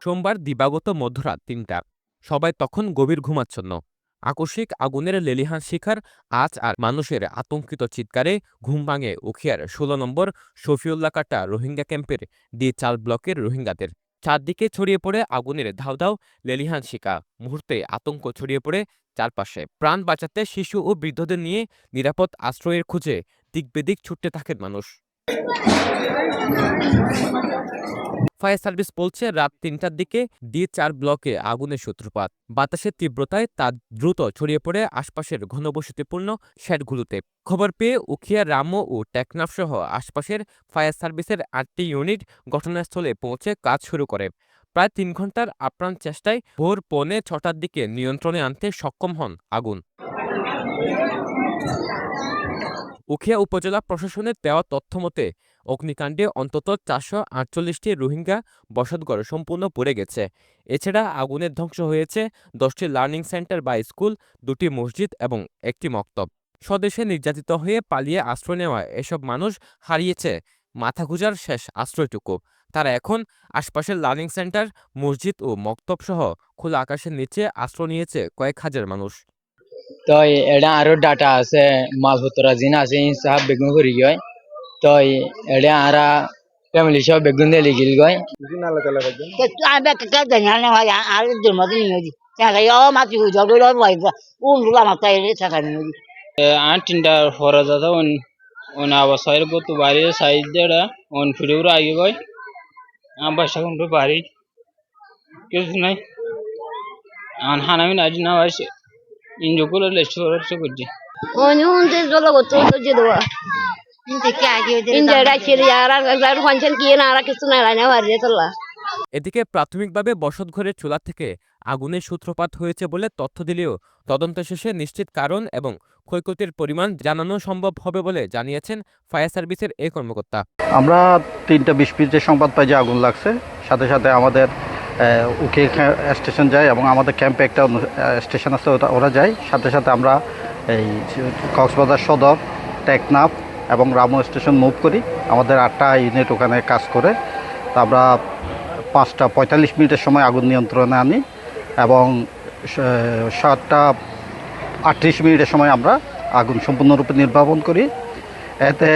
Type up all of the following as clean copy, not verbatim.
সোমবার দিবাগত মধ্যরাত ৩টা। সবাই তখন গভীর ঘুমাচ্ছন্ন। আকস্মিক আগুনের লেলিহান শিখার আঁচ আর মানুষের আতঙ্কিত চিৎকারে ঘুম ভাঙে উখিয়ার ১৬ নম্বর শফিউল্লাহ কাটা রোহিঙ্গা ক্যাম্পের ডি-৪ ব্লকের রোহিঙ্গাদের। চারদিকে ছড়িয়ে পড়ে আগুনের ধাউ ধাউ লেলিহান শিখা। মুহূর্তে আতঙ্ক ছড়িয়ে পড়ে চারপাশে। প্রাণ বাঁচাতে শিশু ও বৃদ্ধদের নিয়ে নিরাপদ আশ্রয়ের খোঁজে দিকবেদিক ছুটতে থাকেন মানুষ। ফায়ার সার্ভিস বলছে, রাত ৩টার দিকে ডি-৪ ব্লকে আগুনের সূত্রপাত। বাতাসের তীব্রতায় তা দ্রুত ছড়িয়ে পড়ে আশপাশের ঘনবসতিপূর্ণ শেডগুলোতে। খবর পেয়ে উখিয়া, রামু ও টেকনাফ সহ আশপাশের ফায়ার সার্ভিসের ৮টি ইউনিট ঘটনাস্থলে পৌঁছে কাজ শুরু করে। প্রায় ৩ ঘন্টার আপ্রাণ চেষ্টায় ভোর ৬:45টার দিকে নিয়ন্ত্রণে আনতে সক্ষম হন আগুন। উখিয়া উপজেলা প্রশাসনের দেওয়া তথ্যমতে অগ্নিকাণ্ডে অন্তত ৪৪৮টি রোহিঙ্গা বসতঘর সম্পূর্ণ পুড়ে গেছে। এছাড়া আগুনে ধ্বংস হয়েছে ১০টি লার্নিং সেন্টার বা স্কুল, ২টি মসজিদ এবং একটি মক্তব। স্বদেশে নির্যাতিত হয়ে পালিয়ে আশ্রয় নেওয়া এসব মানুষ হারিয়েছে মাথা গোঁজার শেষ আশ্রয়টুকু। তারা এখন আশপাশের লার্নিং সেন্টার, মসজিদ ও মক্তবসহ খোলা আকাশের নিচে আশ্রয় নিয়েছে কয়েক হাজার মানুষ। তো এটা আরো ডাটা আছে মালপত্র জিন আছে সাহাব বেগুন করি গয় তো এটা আরা ফ্যামিলি সব বেগুন দিয়ে লিখিল গয় আট তিনটা ফরা দাদা ওন আবাসায়ের গত বাড়ি সাইজ দেড়া ওন ফিরে আগে গয় বাসা কোন বাড়ি কিছু নাই হানামি নাজ না আসে ইঞ্জুকুলো লেস্টোর করছি Onyunde zola goto jedowa. Injera chiri ara gajar function কি না ara কিছু না লাইনা বাড়িয়ে তোলা। এদিকে প্রাথমিকভাবে বসতঘরের চুলা থেকে আগুনের সূত্রপাত হয়েছে বলে তথ্য দিলেও তদন্ত শেষে নিশ্চিত কারণ এবং ক্ষয়ক্ষতির পরিমাণ জানানো সম্ভব হবে বলে জানিয়েছেন ফায়ার সার্ভিসের এই কর্মকর্তা। আমরা ৩:২০ সংবাদ পাই যে আগুন লাগছে, সাথে সাথে আমাদের উখিয়া স্টেশন যায় এবং আমাদের ক্যাম্পে একটা স্টেশন আছে, ওরা যায়। সাথে সাথে আমরা এই কক্সবাজার সদর, টেকনাফ এবং রামু স্টেশন মুভ করি। আমাদের ৮টা ইউনিট ওখানে কাজ করে। তা আমরা ৫টা ৪৫ সময় আগুন নিয়ন্ত্রণে আনি এবং ৭টা ৩৮ সময় আমরা আগুন সম্পূর্ণরূপে নির্বাপন করি। এতে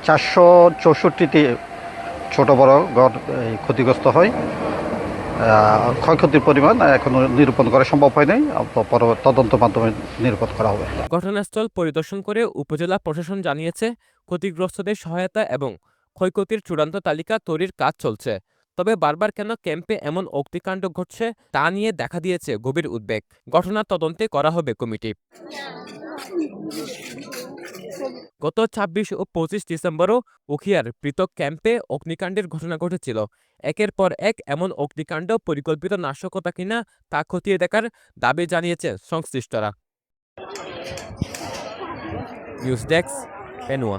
৪৬৪টি ছোট বড় ঘর ক্ষতিগ্রস্ত হয়। ক্ষয়ক্ষতির পরিমাণ এখনো নিরূপণ করা সম্ভব হয় নাই, তদন্তের মাধ্যমে নিরূপণ করা হবে। ঘটনাস্থল পরিদর্শন করে উপজেলা প্রশাসন জানিয়েছে, ক্ষতিগ্রস্তদের সহায়তা এবং ক্ষয়ক্ষতির চূড়ান্ত তালিকা তৈরির কাজ চলছে। তবে বারবার কেন ক্যাম্পে এমন অগ্নিকাণ্ড ঘটছে তা নিয়ে দেখা দিয়েছে গভীর উদ্বেগ। ঘটনা তদন্তে করা হবে কমিটি। গত ২৬ ও ২৫ ডিসেম্বরও উখিয়ার পৃথক ক্যাম্পে অগ্নিকাণ্ডের ঘটনা ঘটেছিল। একের পর এক এমন অগ্নিকাণ্ড পরিকল্পিত নাশকতা কিনা তা খতিয়ে দেখার দাবি জানিয়েছে সংশ্লিষ্টরা। News desk, পেনুয়া।